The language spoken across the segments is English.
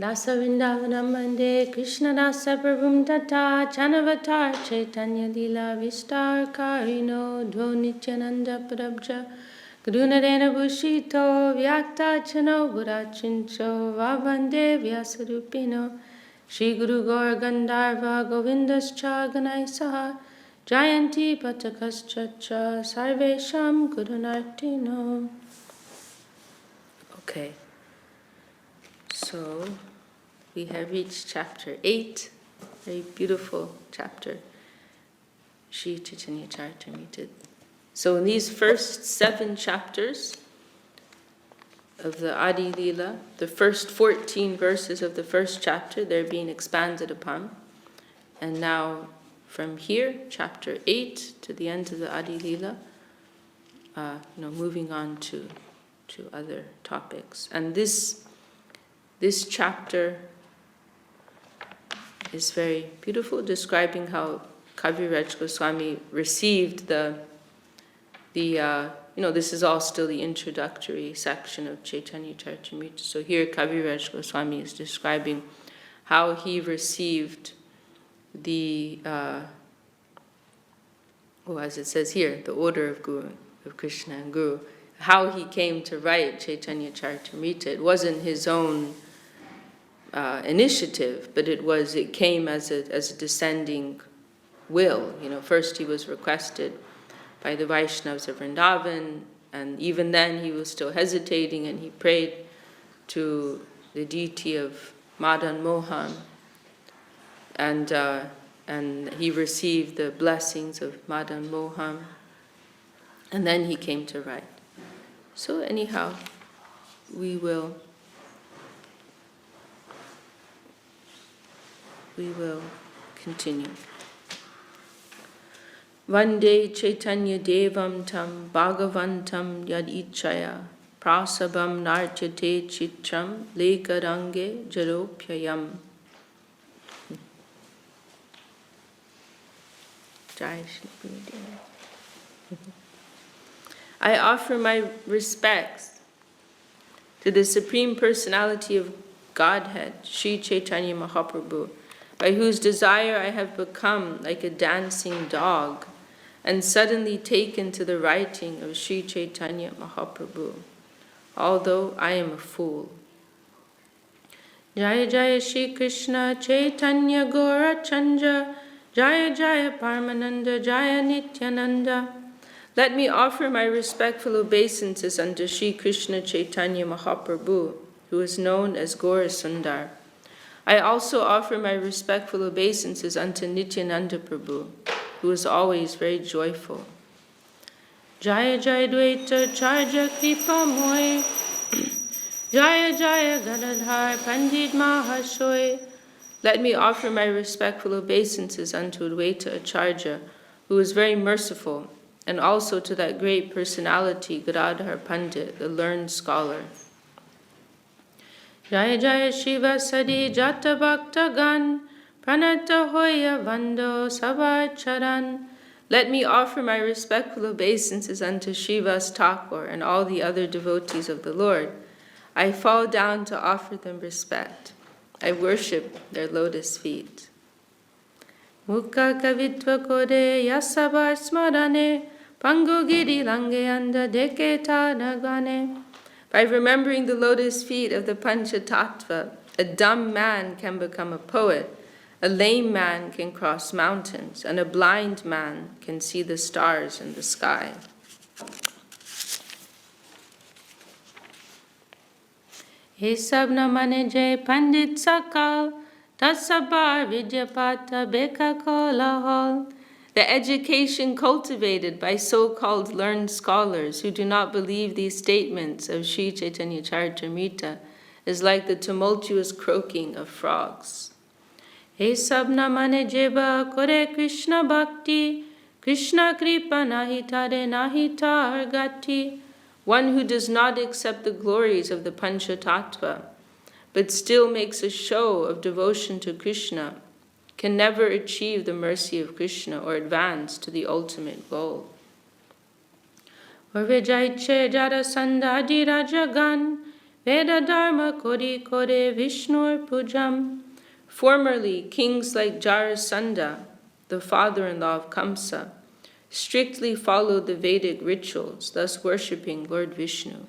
Dasa Vrindavanam Bande Krishna Dasa Prabhum Tata Chanavatar Chaitanya Lila Vistar Karino Dvo Nityananda Prabja Karunarena Bhushito Vyakta Chano Burachincho Vavande Vyasarupino Shri Guru Gaur Gandharva Govindascha Ganai Saha Jayanti Patakas Ch.Ch Sarvesham Gurunartino. Okay, so we have reached chapter 8, very beautiful chapter, Sri Chaitanya Charitamrita. So in these first 7 chapters of the Adi Lila, the first 14 verses of the first chapter, they're being expanded upon. And now from here, chapter 8 to the end of the Adi Lila, moving on to other topics. And this chapter is very beautiful, describing how Kaviraj Goswami received this is all still the introductory section of Chaitanya Charitamrita. So here Kaviraj Goswami is describing how he received as it says here, the order of Krishna and Guru, how he came to write Chaitanya Charitamrita. It wasn't his own initiative, but it came as a descending will. First he was requested by the Vaishnavas of Vrindavan, and even then he was still hesitating, and he prayed to the deity of Madan Mohan, and he received the blessings of Madan Mohan, and then he came to write. So anyhow, we will continue. Vande Chaitanya Devam Tam Bhagavantam Yad Ichaya Prasabam Nartyate Chitram Lekarange Jaropyayam. Jai Shri Gurudev. I offer my respects to the Supreme Personality of Godhead, Sri Chaitanya Mahaprabhu, by whose desire I have become like a dancing dog and suddenly taken to the writing of Sri Chaitanya Mahaprabhu, although I am a fool. Jaya Jaya Shri Krishna Chaitanya Gaura Chandra, Jaya Jaya Paramananda, Jaya Nityananda. Let me offer my respectful obeisances unto Sri Krishna Chaitanya Mahaprabhu, who is known as Gaura Sundar. I also offer my respectful obeisances unto Nityananda Prabhu, who is always very joyful. Jaya Jaya Dvaita Charja Kripa Moy, Jaya Jaya Gadadhar Pandit Mahashoy. Let me offer my respectful obeisances unto Advaita Acharya, who is very merciful, and also to that great personality, Gadadhar Pandit, the learned scholar. Jaya Jaya Shiva Sadi Jata Bhakta Gan, Pranata Hoya Vando Sabar Charan. Let me offer my respectful obeisances unto Shiva's Thakur and all the other devotees of the Lord. I fall down to offer them respect. I worship their lotus feet. Mukha Kavitva Kode Yasabar Smarane, Pangu Giri Langeanda Deketa Nagane. By remembering the lotus feet of the Panchatattva, a dumb man can become a poet, a lame man can cross mountains, and a blind man can see the stars in the sky. He sabna mane jay pandit sakal, tasabar vidyapata beka kolahol. The education cultivated by so-called learned scholars who do not believe these statements of Sri Chaitanya Charitamrita is like the tumultuous croaking of frogs. He sabna mane jeba kore Krishna Bhakti, Krishna kripa nahitare nahitar gati. One who does not accept the glories of the Panchatattva, but still makes a show of devotion to Krishna, can never achieve the mercy of Krishna or advance to the ultimate goal. Ch.Ch. Jarasandha Adi Rajagan, Veda Dharma Kori Kore Vishnur Pujam. Formerly, kings like Jarasandha, the father-in-law of Kamsa, strictly followed the Vedic rituals, thus worshipping Lord Vishnu.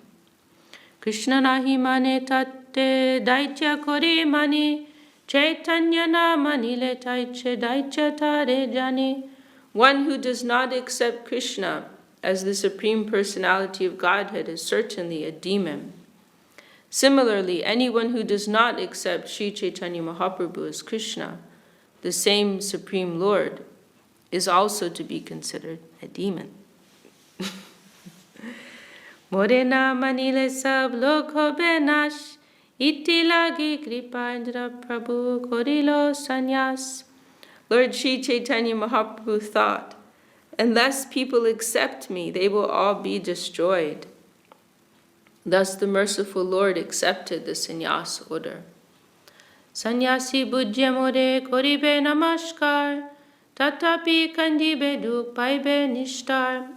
Krishna nahi mane tatte daitya kore mani, Chaitanya na manile taiche daitya tare jani. One who does not accept Krishna as the Supreme Personality of Godhead is certainly a demon. Similarly, anyone who does not accept Sri Chaitanya Mahaprabhu as Krishna, the same Supreme Lord, is also to be considered a demon. Morena manile sab log hobe nash, iti lagi kripandra Prabhu korilo sanyas. Lord Sri Chaitanya Mahaprabhu thought, unless people accept me, they will all be destroyed. Thus the merciful Lord accepted the sannyas order. Sannyasi bujya more koribe namaskar, tatapi kandibe duk paibe nishtar.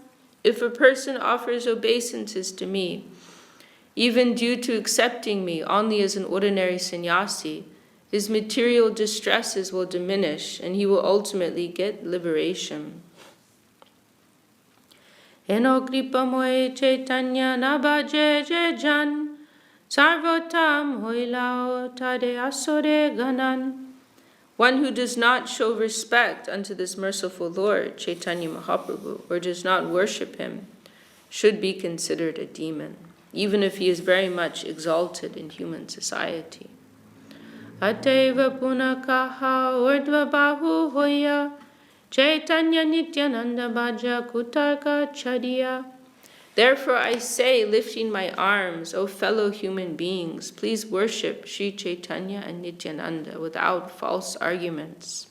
If a person offers obeisances to me, even due to accepting me only as an ordinary sannyasi, his material distresses will diminish and he will ultimately get liberation. Eno kripa moe Chaitanya nabaje je jan, sarvotam hoilao tade asore ganan. One who does not show respect unto this merciful Lord, Chaitanya Mahaprabhu, or does not worship him, should be considered a demon, even if he is very much exalted in human society. Ateva punakaha urdva bahu hoya, Chaitanya Nityananda Bhaja Kutarka Chadiya. Therefore I say, lifting my arms, O fellow human beings, please worship Sri Chaitanya and Nityananda without false arguments.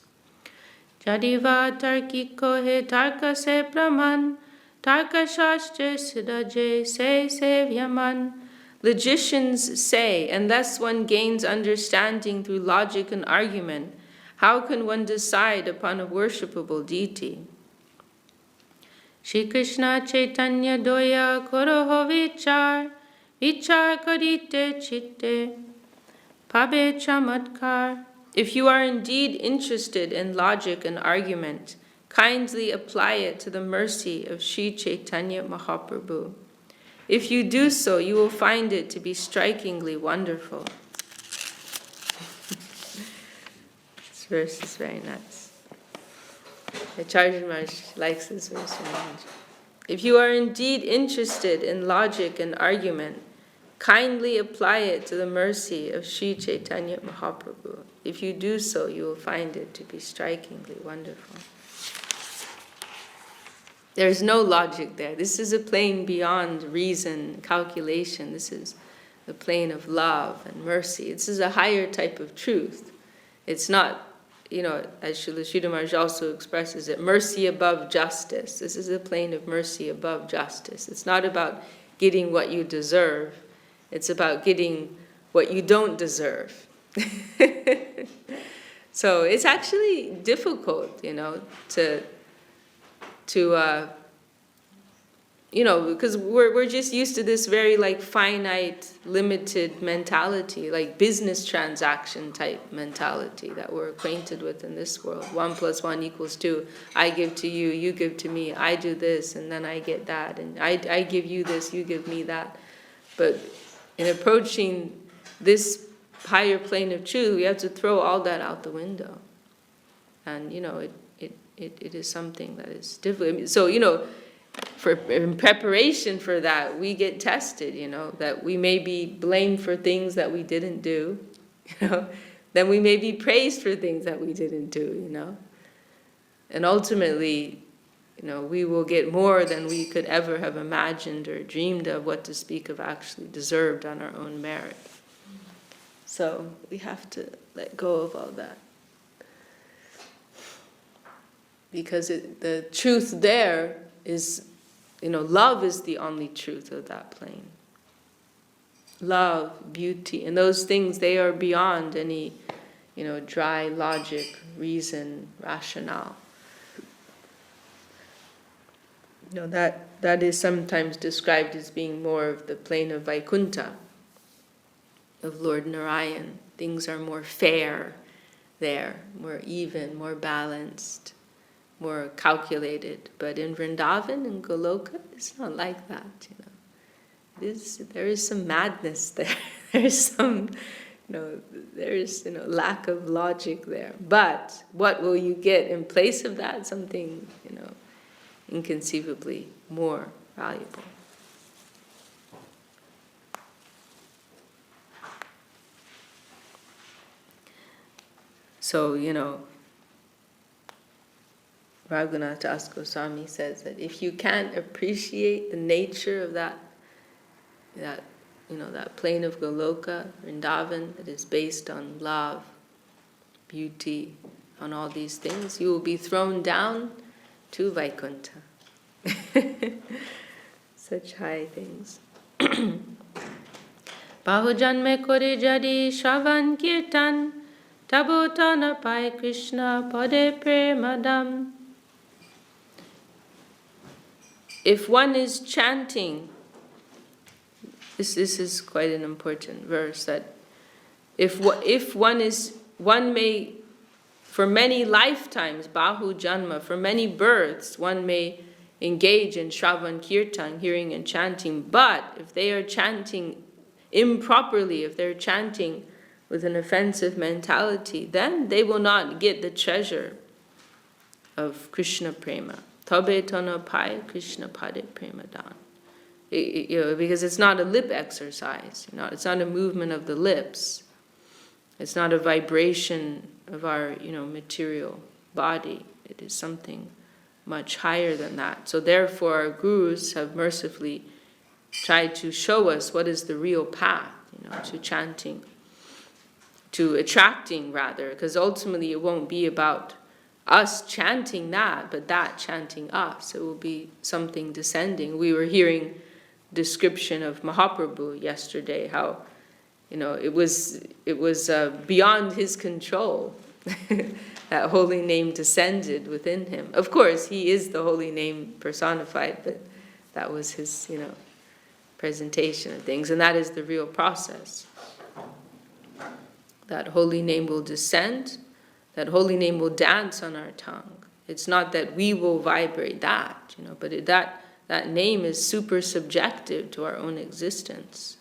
Jadiva tarkiko he tarka se praman, tarka shastre siddhaje se sevyaman. Logicians say, unless one gains understanding through logic and argument, how can one decide upon a worshipable deity? Shri Krishna Chaitanya doya koroho vichar, vichar karite chitte, pabe chamatkar. If you are indeed interested in logic and argument, kindly apply it to the mercy of Sri Chaitanya Mahaprabhu. If you do so, you will find it to be strikingly wonderful. This verse is very nice. Acharya Maharaj likes this verse very much. If you are indeed interested in logic and argument, kindly apply it to the mercy of Sri Chaitanya Mahaprabhu. If you do so, you will find it to be strikingly wonderful. There is no logic there. This is a plane beyond reason, calculation. This is the plane of love and mercy. This is a higher type of truth. It's not, as Srila Maharaj also expresses it, mercy above justice. This is a plane of mercy above justice. It's not about getting what you deserve. It's about getting what you don't deserve. So it's actually difficult, because we're just used to this very finite, limited mentality, like business transaction type mentality that we're acquainted with in this world. 1 + 1 = 2. I give to you, you give to me. I do this, and then I get that, and I give you this, you give me that. But in approaching this higher plane of truth, we have to throw all that out the window, and it is something that is difficult. So in preparation for that, we get tested, that we may be blamed for things that we didn't do, then we may be praised for things that we didn't do, and ultimately, we will get more than we could ever have imagined or dreamed of, what to speak of actually deserved on our own merit. So we have to let go of all that. Because the truth there is, love is the only truth of that plane. Love, beauty, and those things, they are beyond any, dry logic, reason, rationale. That is sometimes described as being more of the plane of Vaikuntha. of Lord Narayan. Things are more fair there, more even, more balanced, more calculated. But in Vrindavan and Goloka, it's not like that, There is some madness there. There's some, lack of logic there. But what will you get in place of that? Something, inconceivably more valuable. So, Raghunath Das Goswami says that if you can't appreciate the nature of that plane of Goloka, Vrindavan, that is based on love, beauty, on all these things, you will be thrown down to Vaikuntha. Such high things. Bahujanme kore jadi shravan kirtan, tabotana pai Krishna pade premadam. If one is chanting, this is quite an important verse, that if one may, for many lifetimes, bahu janma, for many births, one may engage in shravan kirtan, hearing and chanting, but if they are chanting improperly, if they're chanting with an offensive mentality, then they will not get the treasure of Krishna prema. Tabe tana pai Krishna pade premadan. Because it's not a lip exercise, it's not a movement of the lips. It's not a vibration of our, material body. It is something much higher than that. So therefore, our gurus have mercifully tried to show us what is the real path, to chanting, to attracting rather, because ultimately it won't be about us chanting that, but that chanting us. It will be something descending. We were hearing description of Mahaprabhu yesterday, how it was beyond his control. That holy name descended within him. Of course, he is the holy name personified, but that was his presentation of things, and that is the real process. That holy name will descend, that holy name will dance on our tongue. It's not that we will vibrate that, but that name is super subjective to our own existence.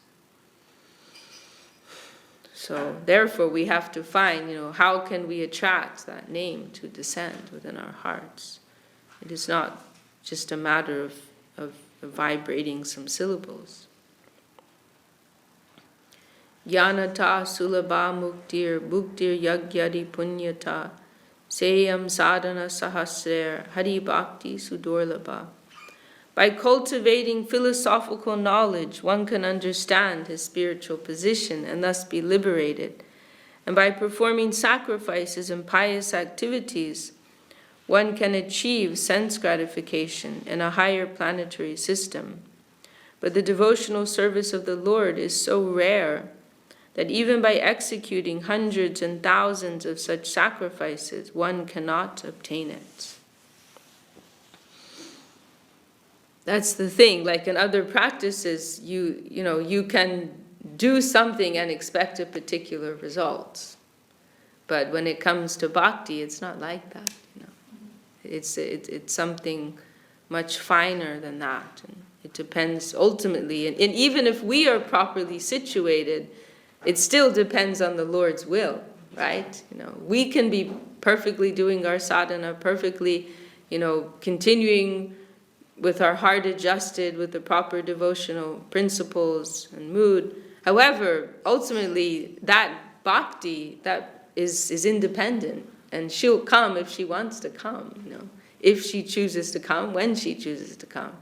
So therefore we have to find, how can we attract that name to descend within our hearts? It is not just a matter of vibrating some syllables. Jnanata sulabha muktir yagyadi punyata seyam sadhana sahasrer hari bhakti sudorlabha. By cultivating philosophical knowledge, one can understand his spiritual position and thus be liberated. And by performing sacrifices and pious activities, one can achieve sense gratification in a higher planetary system. But the devotional service of the Lord is so rare that even by executing hundreds and thousands of such sacrifices, one cannot obtain it. That's the thing. Like in other practices, you can do something and expect a particular result. But when it comes to bhakti, it's not like that. It's something much finer than that. And it depends ultimately, and even if we are properly situated, it still depends on the Lord's will, right? We can be perfectly doing our sadhana, perfectly, continuing with our heart adjusted with the proper devotional principles and mood. However, ultimately, that bhakti, that is independent, and she'll come if she wants to come, if she chooses to come, when she chooses to come.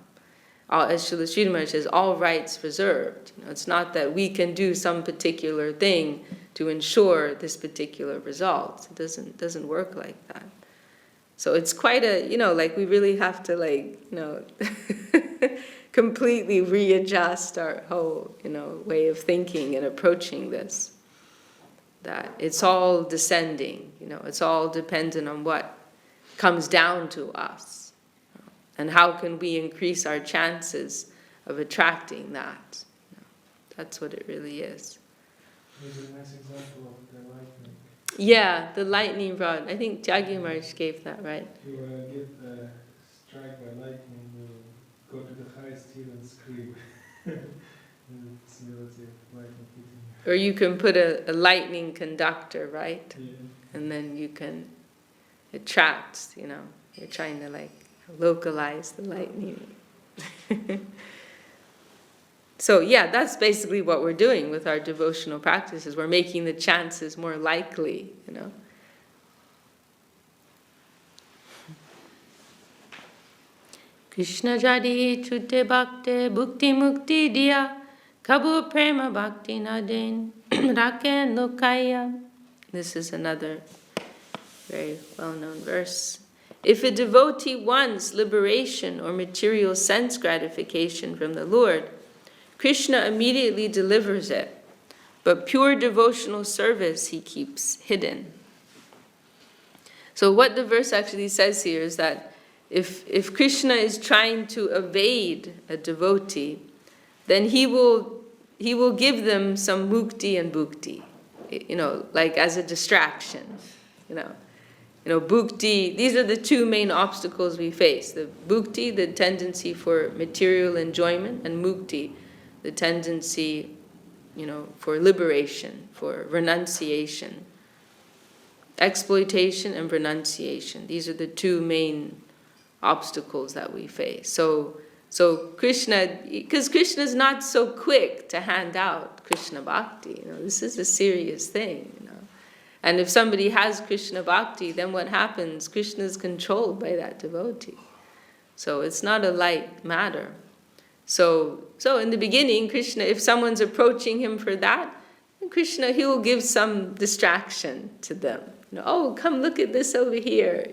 As Srila Sridhar Maharaj says, all rights reserved. It's not that we can do some particular thing to ensure this particular result. It doesn't work like that. So it's quite we really have to completely readjust our whole, way of thinking and approaching this. That it's all descending, it's all dependent on what comes down to us. And how can we increase our chances of attracting that? That's what it really is. There's a nice example of the lightning. Yeah, the lightning rod. I think Tyagi Maharaj gave that, right? If you get struck by lightning, you go to the highest hill and scream. The possibility of lightning hitting you. Or you can put a lightning conductor, right? Yeah. And then you can, it traps, you know, you're trying to like localize the lightning. So yeah, that's basically what we're doing with our devotional practices. We're making the chances more likely, you know. Krishna jadi chute bhakte bhukti mukti diya kabu prema bhakti nadin raken lokaya. This is another very well-known verse. If a devotee wants liberation or material sense gratification from the Lord, Krishna immediately delivers it, but pure devotional service he keeps hidden. So what the verse actually says here is that if Krishna is trying to evade a devotee, then he will give them some mukti and bhukti, you know, like as a distraction, you know. Bhukti, these are the two main obstacles we face. The bhukti, the tendency for material enjoyment, and mukti, the tendency, for liberation, for renunciation. Exploitation and renunciation. These are the two main obstacles that we face. So Krishna, because Krishna is not so quick to hand out Krishna Bhakti. This is a serious thing. And if somebody has Krishna Bhakti, then what happens? Krishna is controlled by that devotee. So it's not a light matter. So in the beginning, Krishna, if someone's approaching him for that, Krishna, he will give some distraction to them. Oh, come look at this over here.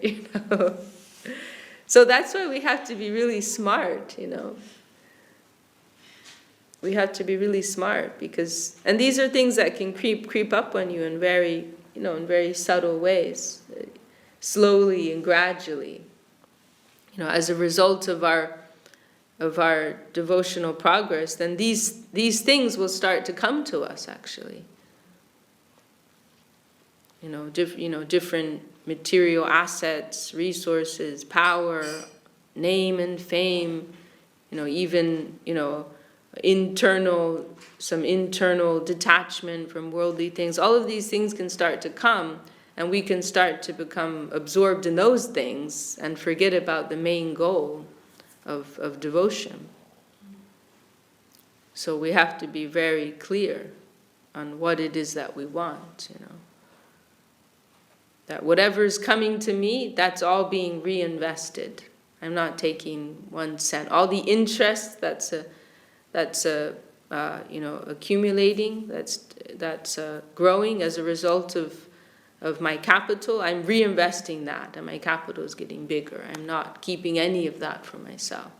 So that's why we have to be really smart. We have to be really smart and these are things that can creep up on you in very subtle ways, slowly and gradually. As a result of our devotional progress, then these things will start to come to us actually. Different material assets, resources, power, name and fame, even some internal detachment from worldly things. All of these things can start to come, and we can start to become absorbed in those things and forget about the main goal of devotion. So we have to be very clear on what it is that we want, That whatever is coming to me, that's all being reinvested. I'm not taking 1 cent. All the interest that's accumulating, that's growing as a result of my capital, I'm reinvesting that, and my capital is getting bigger. I'm not keeping any of that for myself.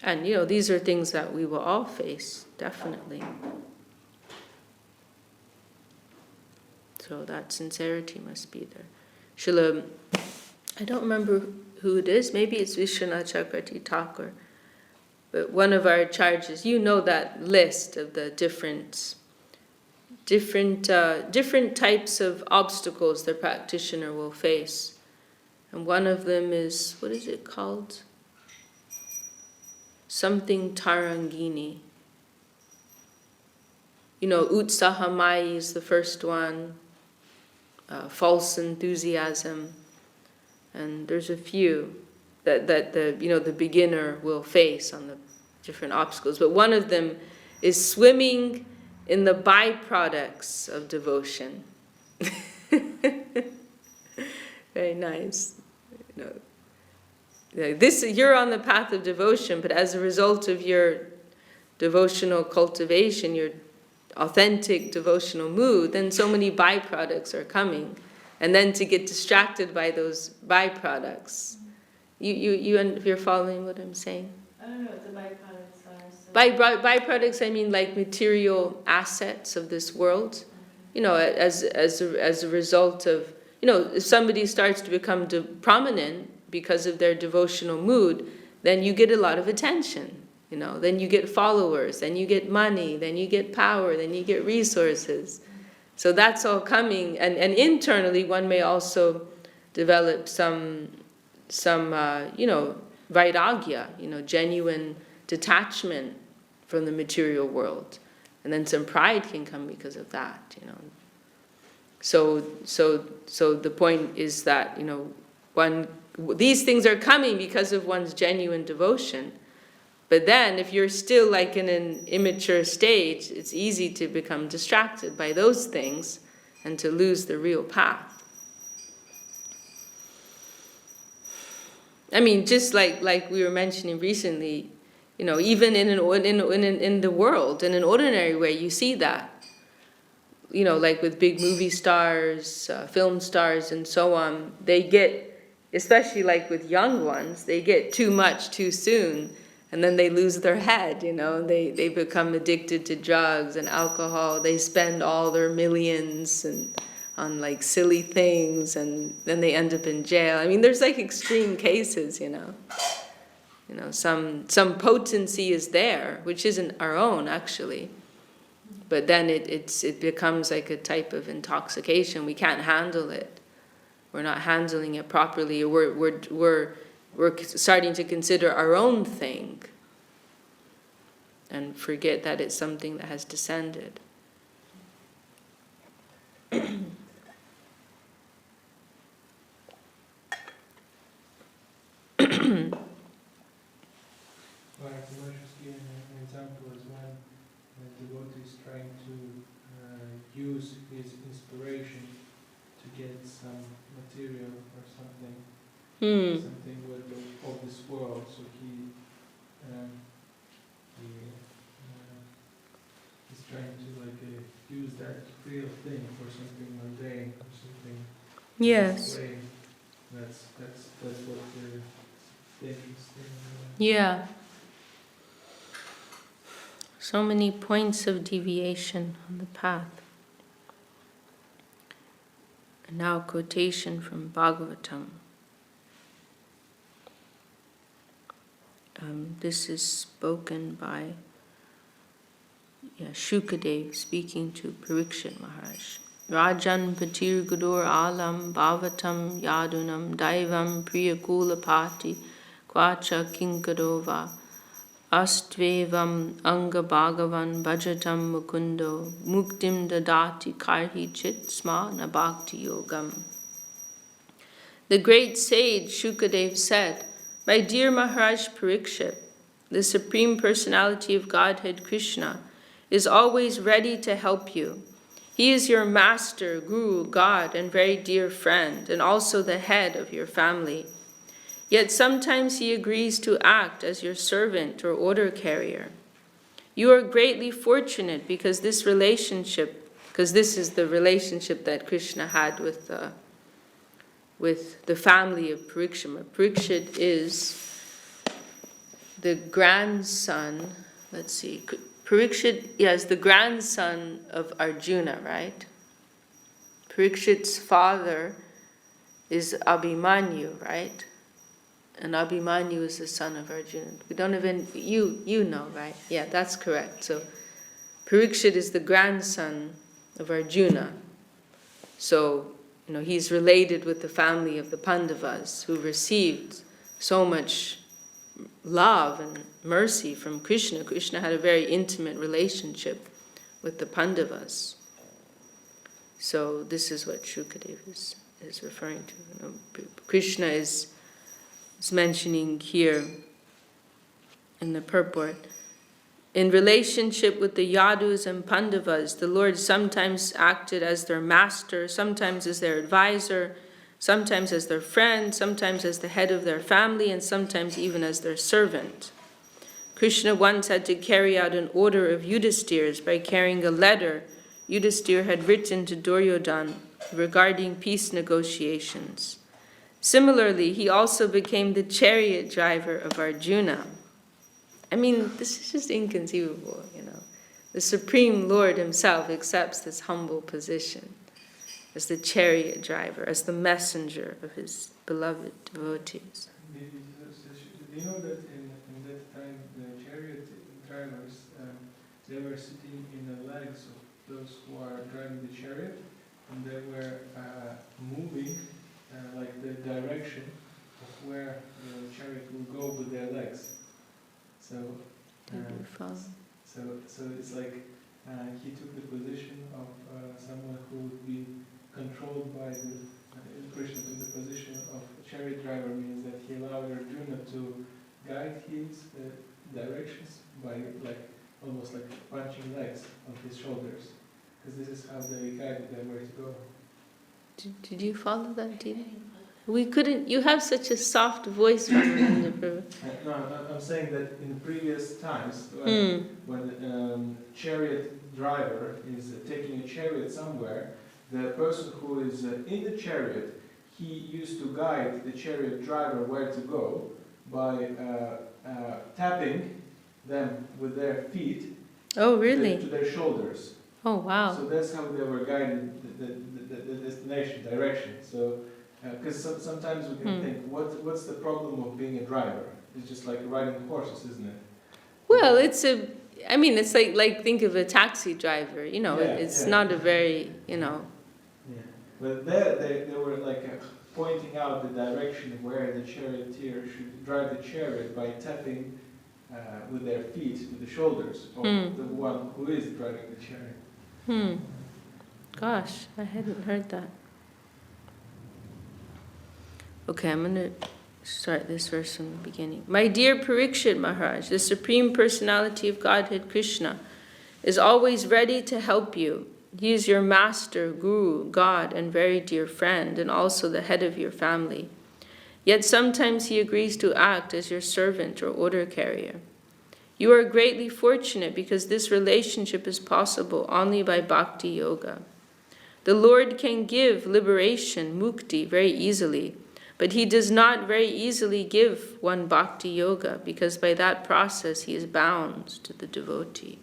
And these are things that we will all face, definitely. So that sincerity must be there. Srila, I don't remember who it is, maybe it's Vishwanath Chakravarti Thakur, but one of our charges, that list of the different types of obstacles the practitioner will face. And one of them is, what is it called? Something Tarangini. Utsahamai is the first one. False enthusiasm, and there's a few that the beginner will face on the different obstacles. But one of them is swimming in the byproducts of devotion. Very nice. You're on the path of devotion, but as a result of your devotional cultivation, your authentic devotional mood, then so many byproducts are coming, and then to get distracted by those byproducts, you're following what I'm saying? I don't know what the byproducts are. So. By byproducts, I mean like material assets of this world. As a result of if somebody starts to become prominent because of their devotional mood, then you get a lot of attention. then you get followers, then you get money, then you get power, then you get resources. So that's all coming, and internally one may also develop some vairagya, genuine detachment from the material world, and then some pride can come because of that. So the point is that these things are coming because of one's genuine devotion. But then, if you're still like in an immature stage, it's easy to become distracted by those things and to lose the real path. I mean, just like we were mentioning recently, even in the world, in an ordinary way, you see that. Like with big movie stars, film stars, and so on, they get, especially like with young ones, they get too much too soon. And then they lose their head, they become addicted to drugs and alcohol. They spend all their millions on like silly things, and then they end up in jail. I mean, there's like extreme cases, some potency is there, which isn't our own actually. But then it becomes like a type of intoxication. We can't handle it. We're not handling it properly. We're starting to consider our own thing and forget that it's something that has descended. Well, I can just give an example as when the devotee is trying to use his inspiration to get some material or something. Something of this world, so he's trying to use that real thing for something mundane or something. Yes. That's what the dangerous thing. Yeah. So many points of deviation on the path. And now quotation from Bhagavatam. This is spoken by Shukadev speaking to Parikshit Maharaj. Rajan patir gudur alam bhavatam yadunam daivam priyakula pati kwacha kinkadova astvevam anga bhagavan bhajatam mukundo muktim dadati karhi chit smana bhakti yogam. The great sage Shukadev said, "My dear Maharaj Parikshit, the Supreme Personality of Godhead Krishna is always ready to help you. He is your master, guru, God, and very dear friend, and also the head of your family. Yet sometimes he agrees to act as your servant or order carrier. You are greatly fortunate because this is the relationship that Krishna had with the family of Parikshit. Parikshit is the grandson, Parikshit is the grandson of Arjuna, right? Parikshit's father is Abhimanyu, right? And Abhimanyu is the son of Arjuna. We don't even, you know, right? Yeah, that's correct. So Parikshit is the grandson of Arjuna. So, he's related with the family of the Pandavas who received so much love and mercy from Krishna. Krishna had a very intimate relationship with the Pandavas. So this is what Shukadev is referring to. Krishna is mentioning here in the purport. In relationship with the Yadus and Pandavas, the Lord sometimes acted as their master, sometimes as their advisor, sometimes as their friend, sometimes as the head of their family, and sometimes even as their servant. Krishna once had to carry out an order of Yudhisthira's by carrying a letter Yudhisthira had written to Duryodhana regarding peace negotiations. Similarly, he also became the chariot driver of Arjuna. I mean, this is just inconceivable, The Supreme Lord himself accepts this humble position as the chariot driver, as the messenger of his beloved devotees. Do you know that in that time the chariot drivers, they were sitting in the legs of those who are driving the chariot, and they were moving like the direction of where the chariot will go with their legs. So, so it's like he took the position of someone who would be controlled by the Krishna took the position of chariot driver, means that he allowed Arjuna to guide his directions by almost like punching legs on his shoulders, because this is how they guided them where to go. Did you follow that, Dina? We couldn't. You have such a soft voice, Ramananda Prabhu. No, I'm saying that in previous times, when chariot driver is taking a chariot somewhere, the person who is in the chariot, he used to guide the chariot driver where to go by tapping them with their feet. Oh, really? To their shoulders. Oh, wow. So that's how they were guided the destination, direction. So, because sometimes we can think, what's the problem of being a driver? It's just like riding horses, isn't it? Well, it's like think of a taxi driver. It's not a very, Yeah. But there they were like pointing out the direction where the charioteer should drive the chariot by tapping with their feet to the shoulders of the one who is driving the chariot. Gosh, I hadn't heard that. Okay, I'm going to start this verse from the beginning. My dear Parikshit Maharaj, the Supreme Personality of Godhead Krishna is always ready to help you. He is your master, guru, God, and very dear friend, and also the head of your family. Yet sometimes he agrees to act as your servant or order carrier. You are greatly fortunate because this relationship is possible only by Bhakti Yoga. The Lord can give liberation, mukti, very easily, but he does not very easily give one Bhakti Yoga because by that process he is bound to the devotee.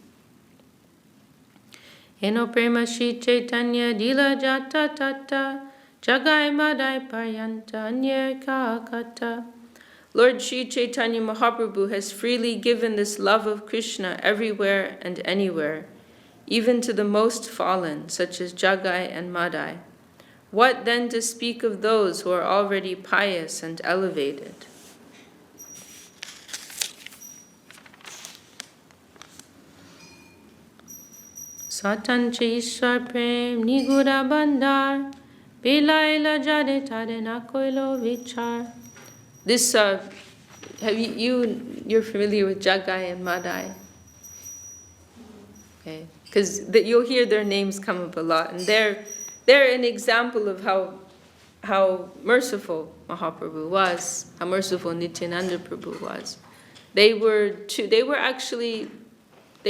Eno prema Shri Chaitanya dila jata tata jagai madai paryanta anye ka kata. Lord Sri Chaitanya Mahaprabhu has freely given this love of Krishna everywhere and anywhere, even to the most fallen, such as Jagai and Madai. What then to speak of those who are already pious and elevated? Satancha Ishwar Prem Nigura Bandar Bilaila Jade Tade Nakoilo Vichar. This, you're familiar with Jagai and Madai? Okay, because you'll hear their names come up a lot, and they're an example of how merciful Mahaprabhu was, how merciful Nityananda Prabhu was. They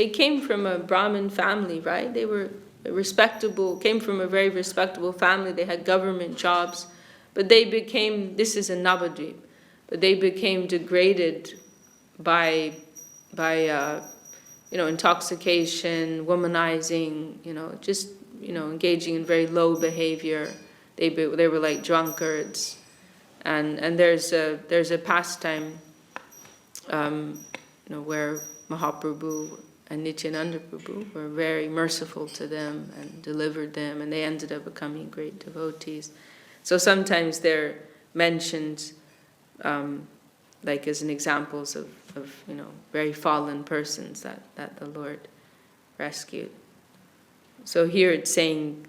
came from a Brahmin family, right? They were came from a very respectable family. They had government jobs, but they became, this is in Navadvip, but they became degraded by intoxication, womanizing, engaging in very low behavior. They were like drunkards, and there's a pastime, where Mahaprabhu and Nityananda Prabhu were very merciful to them and delivered them, and they ended up becoming great devotees. So sometimes they're mentioned like as an examples of very fallen persons that the Lord rescued. So here it's saying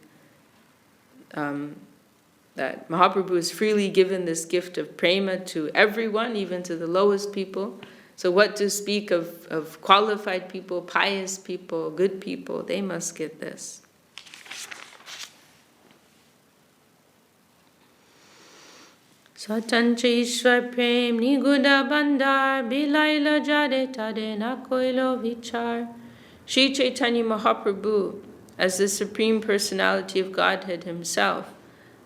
that Mahaprabhu has freely given this gift of prema to everyone, even to the lowest people. So what to speak of qualified people, pious people, good people, they must get this. Satancha Ishwar Prem Niguda Bandar Bilaila Jade Tade Nakoilo Vichar. Sri Chaitanya Mahaprabhu, as the Supreme Personality of Godhead himself,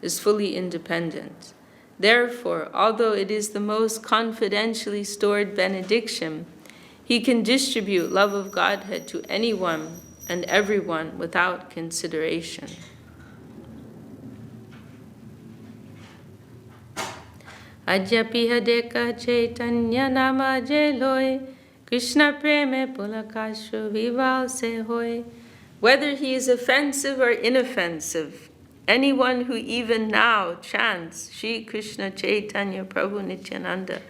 is fully independent. Therefore, although it is the most confidentially stored benediction, he can distribute love of Godhead to anyone and everyone without consideration. Ajyapiha deka Chaitanya nama jeloi Krishna preme pulakashu vival se hoy. Whether he is offensive or inoffensive, anyone who even now chants Shri Krishna Chaitanya Prabhu Nityananda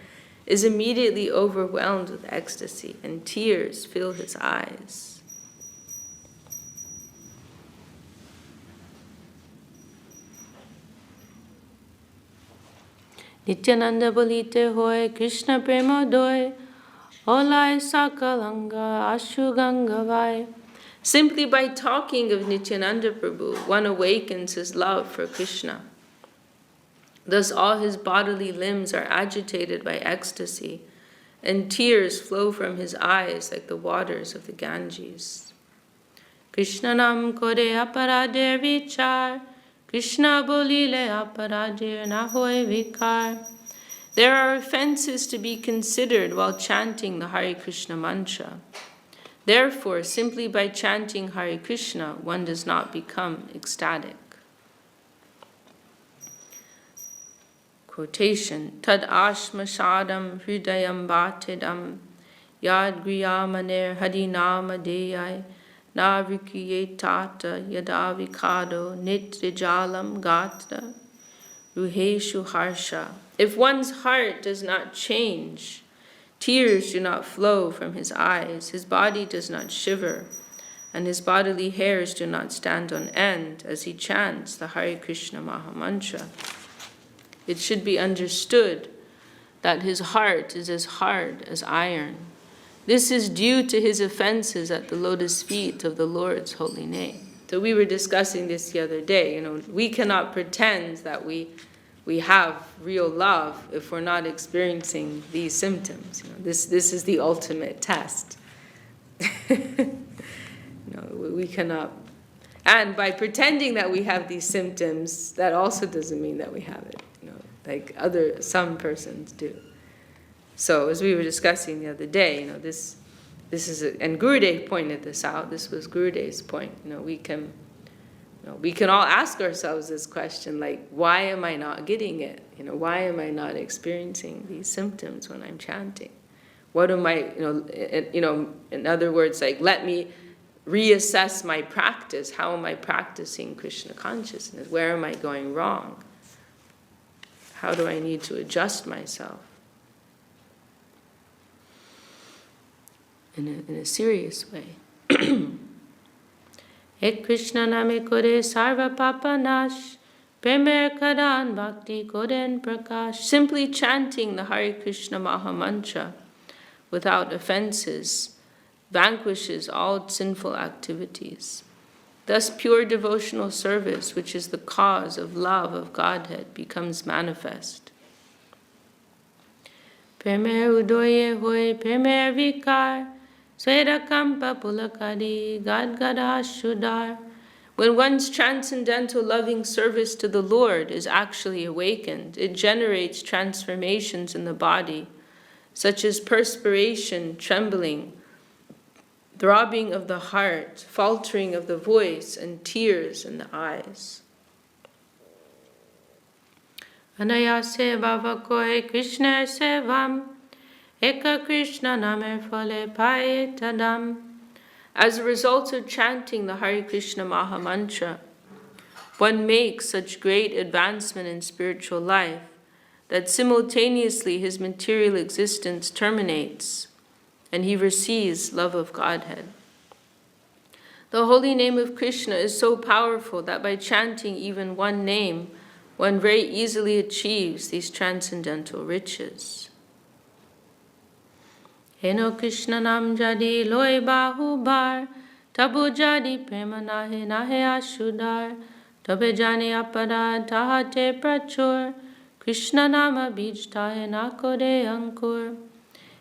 is immediately overwhelmed with ecstasy, and tears fill his eyes. Nityananda bolite hoy, Krishna prema doy, olai sakalanga ashuganga vai. Simply by talking of Nityananda Prabhu, one awakens his love for Krishna. Thus all his bodily limbs are agitated by ecstasy, and tears flow from his eyes like the waters of the Ganges. Krishna nam kore aparadir vichar, Krishna bolile aparadir na hoy vikar. There are offenses to be considered while chanting the Hare Krishna mantra. Therefore, simply by chanting Hare Krishna, one does not become ecstatic. Quotation, Tad ashma shadam hridayam bhatidam yad griyamanir hadinama deyai na vikriyetata yadavikado nitrijalam gata ruheshu harsha. If one's heart does not change, tears do not flow from his eyes, his body does not shiver, and his bodily hairs do not stand on end as he chants the Hare Krishna Mahamantra, it should be understood that his heart is as hard as iron. This is due to his offenses at the lotus feet of the Lord's holy name. So we were discussing this the other day. We cannot pretend that we have real love if we're not experiencing these symptoms. This is the ultimate test. We cannot. And by pretending that we have these symptoms, that also doesn't mean that we have it. Like some persons do. So as we were discussing the other day, this is and Gurudev pointed this out. This was Gurudev's point. We can all ask ourselves this question, like, why am I not getting it? Why am I not experiencing these symptoms when I'm chanting? What am I? In other words, like, let me reassess my practice. How am I practicing Krishna consciousness? Where am I going wrong? How do I need to adjust myself? In a serious way. Ek Krishna name kore sarva papa nash, premer karan bhakti koren prakash. Simply chanting the Hare Krishna Mahamantra without offenses vanquishes all sinful activities. Thus pure devotional service, which is the cause of love of Godhead, becomes manifest. Premer udoye hoy, premer vikar, Swerakampa pulakari gadgada shudar. When one's transcendental loving service to the Lord is actually awakened, it generates transformations in the body, such as perspiration, trembling, throbbing of the heart, faltering of the voice, and tears in the eyes. Anayase bhavakoe Krishna sevam, Eka Krishna namer phale paye tadam. As a result of chanting the Hare Krishna Mahamantra, one makes such great advancement in spiritual life that simultaneously his material existence terminates and he receives love of Godhead. The holy name of Krishna is so powerful that by chanting even one name, one very easily achieves these transcendental riches. Heno Krishna nam jadi loy bahu bar, tabu jadi prema nahe ashudar, tabe jani aparad tahate prachur, Krishna nama bij tahe nakode ankur.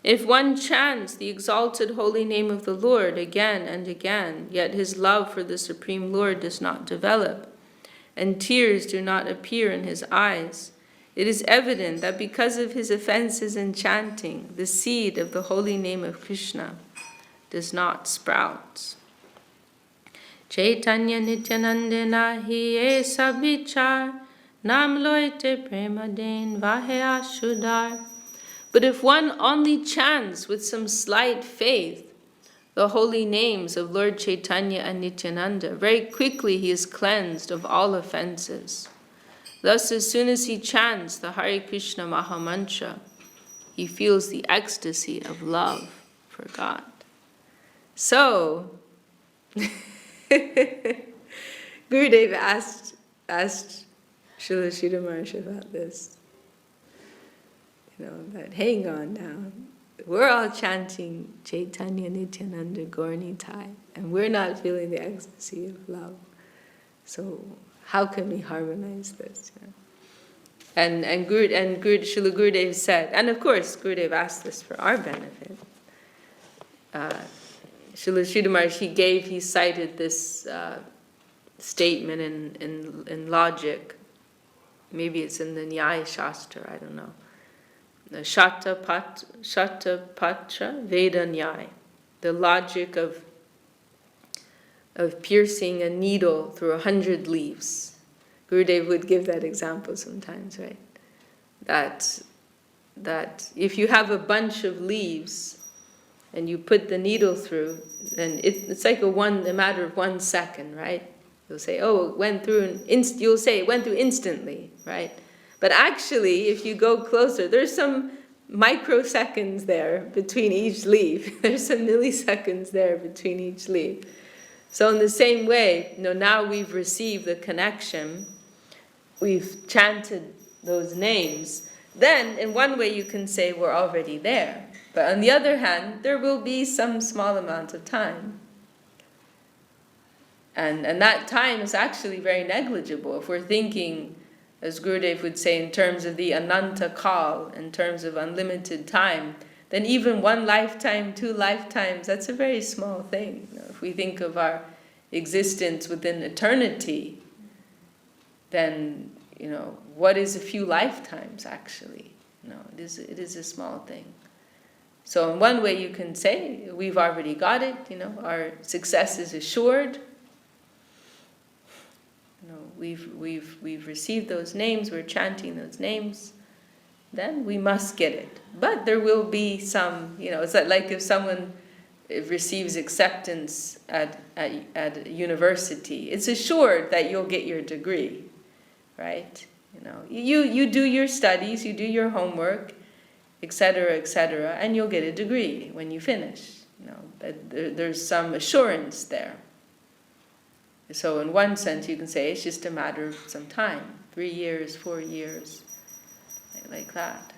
If one chants the exalted holy name of the Lord again and again, yet his love for the Supreme Lord does not develop, and tears do not appear in his eyes, it is evident that because of his offenses in chanting, the seed of the holy name of Krishna does not sprout. Chaitanya Nityanandena hi e sabichar, nam loite prema den vahe ashudar. But if one only chants with some slight faith the holy names of Lord Chaitanya and Nityananda, very quickly he is cleansed of all offenses. Thus, as soon as he chants the Hare Krishna Mahamantra, he feels the ecstasy of love for God. So, Gurudev asked Srila Sridhar Maharaj about this. That hang on now. We're all chanting Chaitanya Nityananda Gauranitai, and we're not feeling the ecstasy of love. So how can we harmonize this? And Srila Gurudev said, and of course Gurudev asked this for our benefit. Srila Sridhar Maharaj, he cited this statement in logic. Maybe it's in the Nyaya Shastra, I don't know. The Shatapatra Veda Nyaya, the logic of piercing a needle through 100 leaves. Gurudev would give that example sometimes, right? That if you have a bunch of leaves and you put the needle through, then it's like a matter of 1 second, right? You'll say, oh, it went through, you'll say it went through instantly, right? But actually, if you go closer, there's some microseconds there between each leaf. There's some milliseconds there between each leaf. So in the same way, now we've received the connection, we've chanted those names, then in one way you can say we're already there. But on the other hand, there will be some small amount of time. And that time is actually very negligible. If we're thinking, as Gurudev would say, in terms of the Ananta Kal, in terms of unlimited time, then even 1 lifetime, 2 lifetimes, that's a very small thing. If we think of our existence within eternity, then, what is a few lifetimes actually? It is a small thing. So in one way you can say, we've already got it, our success is assured. We've received those names, we're chanting those names, then we must get it. But there will be some, it's like if someone receives acceptance at university, it's assured that you'll get your degree, right? You do your studies, you do your homework, etc., and you'll get a degree when you finish. There's some assurance there. So in one sense you can say it's just a matter of some time, 3 years, 4 years, like that.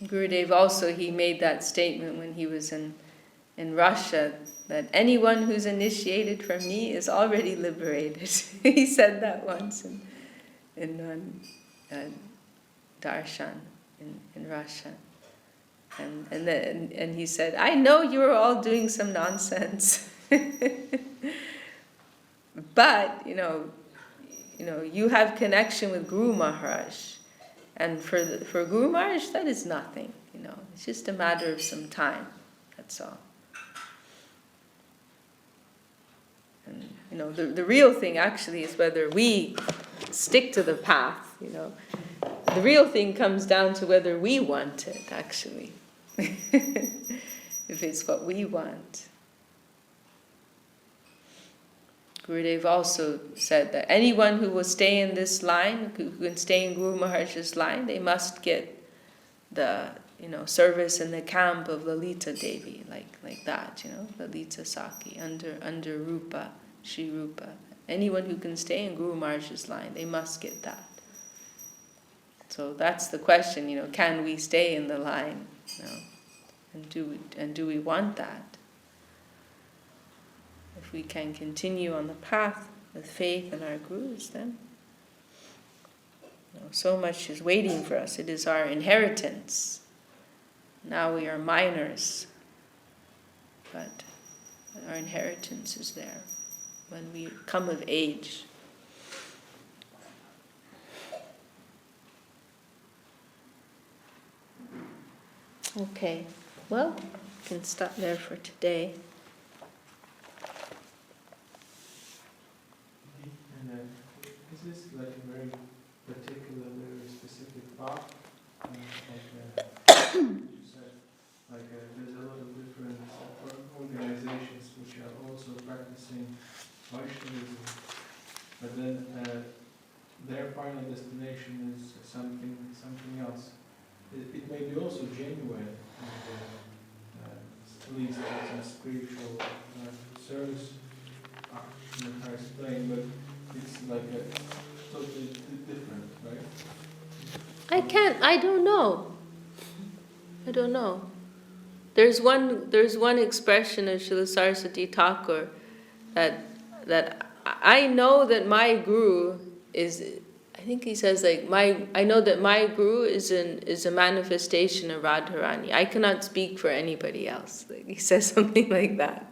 Gurudev also, he made that statement when he was in Russia, that anyone who's initiated from me is already liberated. He said that once in darshan in Russia, and he said, I know you're all doing some nonsense, but you have connection with Guru Maharaj, and for Guru Maharaj that is nothing. It's just a matter of some time. That's all. And the real thing actually is whether we stick to the path. The real thing comes down to whether we want it, actually. If it's what we want. Gurudev also said that anyone who will stay in this line, who can stay in Guru Maharaj's line, they must get the service in the camp of Lalita Devi, like that, Lalita Saki, under Rupa, Sri Rupa. Anyone who can stay in Guru Maharaj's line, they must get that. So that's the question, can we stay in the line? And do we want that? If we can continue on the path with faith in our gurus, then so much is waiting for us. It is our inheritance. Now we are minors, but our inheritance is there when we come of age. Okay, well, we can stop there for today. there's a lot of different organizations which are also practicing Vaishnavism, but then their final destination is something else. It may be also genuine and leads to some spiritual service, I explain, but it's like a totally different, right? I don't know. There's one expression of Srila Saraswati Thakur that I know that my guru is, I think he says I know that my guru is a manifestation of Radharani. I cannot speak for anybody else. He says something like that.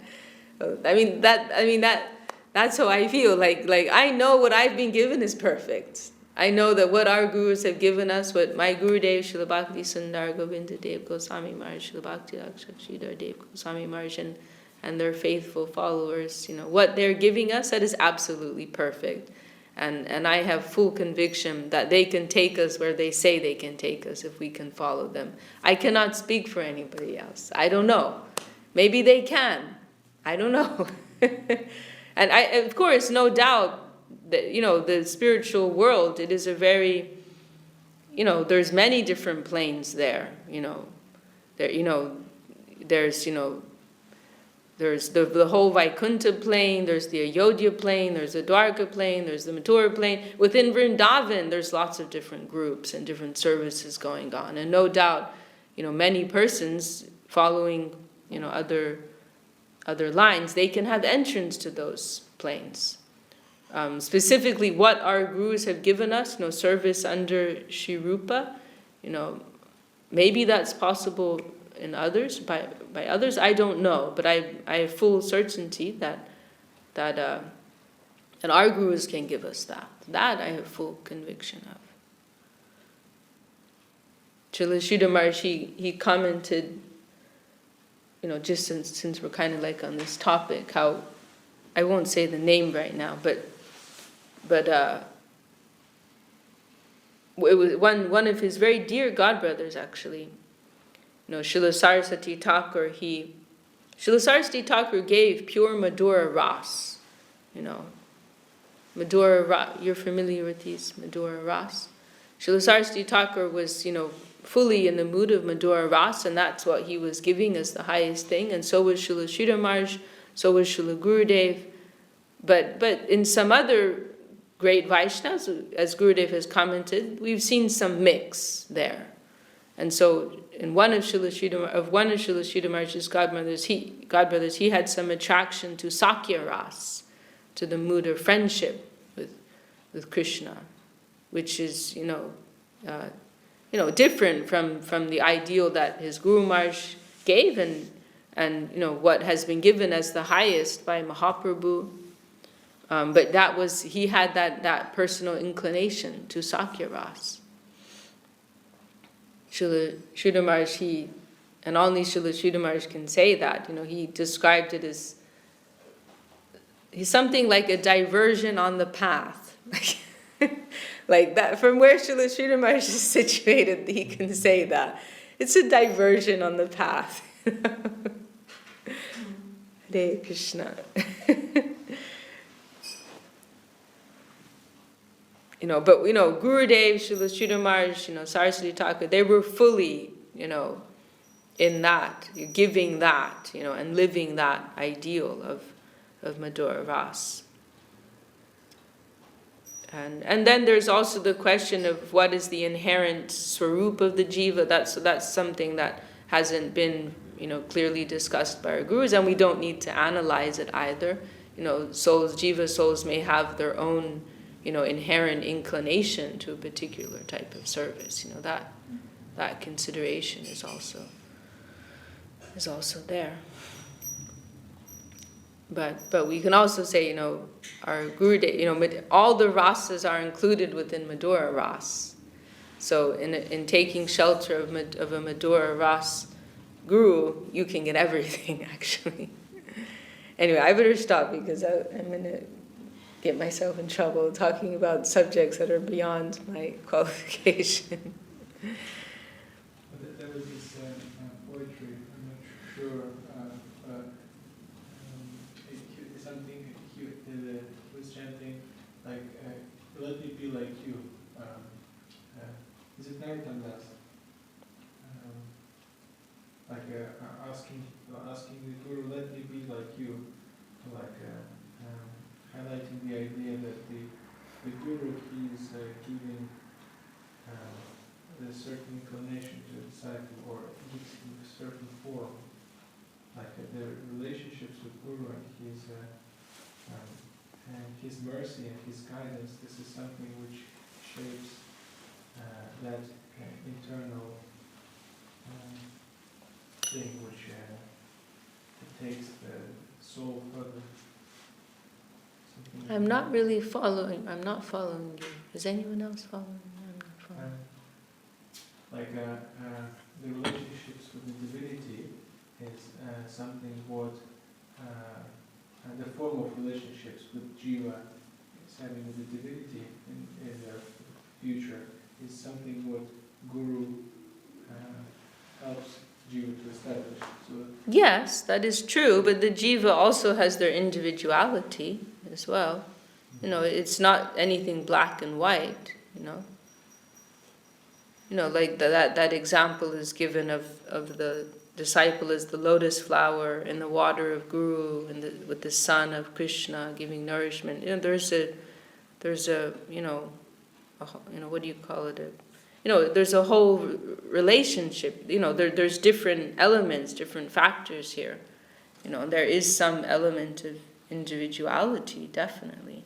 That's how I feel. Like I know what I've been given is perfect. I know that what our gurus have given us, what my Gurudev, Srila Bhakti Sundar Govinda Dev Goswami Maharaj, Srila Bhakti Lakshakshidhar Dev Goswami Maharaj, and their faithful followers, what they're giving us, that is absolutely perfect. And I have full conviction that they can take us where they say they can take us if we can follow them. I cannot speak for anybody else. I don't know. Maybe they can. I don't know. And of course, no doubt, that, the spiritual world, it is a very, there's many different planes there, there's the whole Vaikuntha plane, there's the Ayodhya plane, there's the Dwarka plane, there's the Mathura plane. Within Vrindavan, there's lots of different groups and different services going on. And no doubt, many persons following, other lines, they can have entrance to those planes. Specifically, what our gurus have given us, service under Sriyukta, maybe that's possible in others, by others, I don't know, but I have full certainty that our gurus can give us that. That I have full conviction of. Srila Sridhar Maharaj, he commented, just since we're kind of like on this topic, how, I won't say the name right now, but it was one of his very dear godbrothers, actually. Srila Saraswati Thakur, Srila Saraswati Thakur gave pure Madhura Ras. Madhura Ras, you're familiar with these Madhura Ras? Srila Saraswati Thakur was, fully in the mood of Madhura Ras, and that's what he was giving as the highest thing, and so was Srila Sridhar Maharaj, so was Srila Gurudev. But in some other great Vaishnavas, as Gurudev has commented, we've seen some mix there. And so in one of Srila Sridhar Maharaj's godbrothers, he had some attraction to Sakya Ras, to the mood of friendship with Krishna, which is, different from the ideal that his Guru Maharaj gave and what has been given as the highest by Mahaprabhu. But he had that personal inclination to Sakya Ras. Srila Sridhar Maharaj, and only Srila Sridhar Maharaj can say that, he described it as, he's something like a diversion on the path. Like that, from where Srila Sridhar Maharaj is situated, he can say that. It's a diversion on the path. Hare Krishna. But Gurudev, Srila Sridhar Maharaj, Saraswati Thakur, they were fully, in that, giving that, and living that ideal of Madhura Ras. And then there's also the question of what is the inherent swarup of the jiva. That's something that hasn't been, clearly discussed by our gurus, and we don't need to analyze it either. Jiva souls may have their own, inherent inclination to a particular type of service. That consideration is also there. But we can also say, our Gurudev, all the rasas are included within Madhura Ras. So in taking shelter of a Madhura Ras guru, you can get everything, actually. Anyway, I better stop because I'm going to get myself in trouble talking about subjects that are beyond my qualification. There was this poet poetry. I'm not sure. Something he was chanting like, "Let me be like you." Is it Narottam Das? Asking the Guru, "Let me be like you," like highlighting the idea that the Guru is giving a certain inclination to the disciple, or gives him a certain form, like the relationships with Guru and his mercy and his guidance. This is something which shapes that internal thing which takes the soul further. I'm not really following. I'm not following you. Is anyone else following? I'm not following. The relationships with the divinity is something what the form of relationships with Jiva is having with the divinity in the future is something what Guru helps Jiva to establish. So Yes, that is true, but the jiva also has their individuality as well. It's not anything black and white, like that example is given of the disciple as the lotus flower in the water of Guru and with the sun of Krishna giving nourishment. There's a what do you call it? There's a whole relationship. There's different elements, different factors here. And there is some element of individuality, definitely.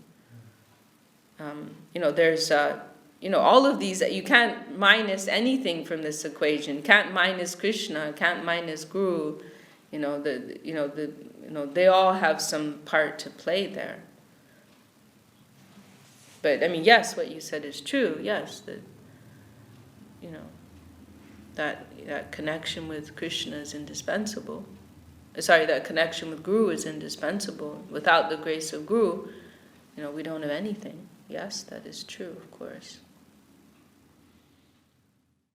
There's all of these. You can't minus anything from this equation. Can't minus Krishna. Can't minus Guru. They all have some part to play there. But yes, what you said is true. Yes, that connection with Krishna is indispensable. That connection with Guru is indispensable. Without the grace of Guru, we don't have anything. Yes, that is true, of course.